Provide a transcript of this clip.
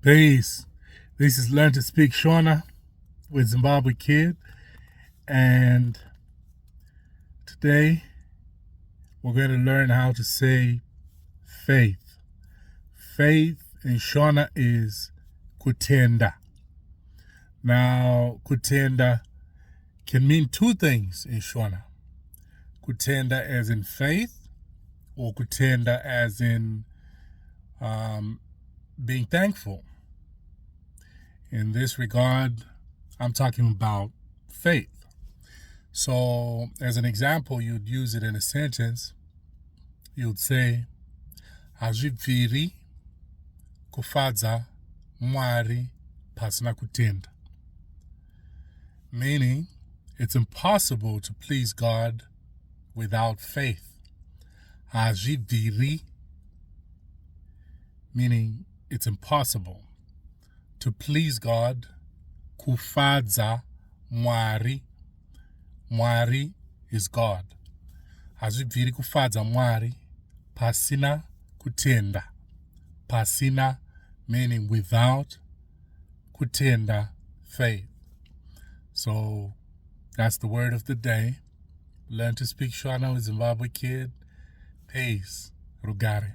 Peace. This is Learn to Speak Shona with Zimbabwe Kid. And today we're going to learn how to say faith. Faith in Shona is KUTENDA. Now, KUTENDA can mean two things in Shona. KUTENDA as in faith, or KUTENDA as in being thankful. In this regard, I'm talking about faith. So, as an example, you'd use it in a sentence. You'd say, hazvibviri kufadza Mwari pasina kutenda. Meaning, it's impossible to please God without faith. Hazvibviri, meaning it's impossible to please God. Kufadza Mwari. Mwari is God. Hazvibviri kufadza Mwari pasina kutenda. Pasina meaning without, kutenda faith. So that's the word of the day. Learn to speak Shona with Zimbabwe Kid. Peace. Rugare.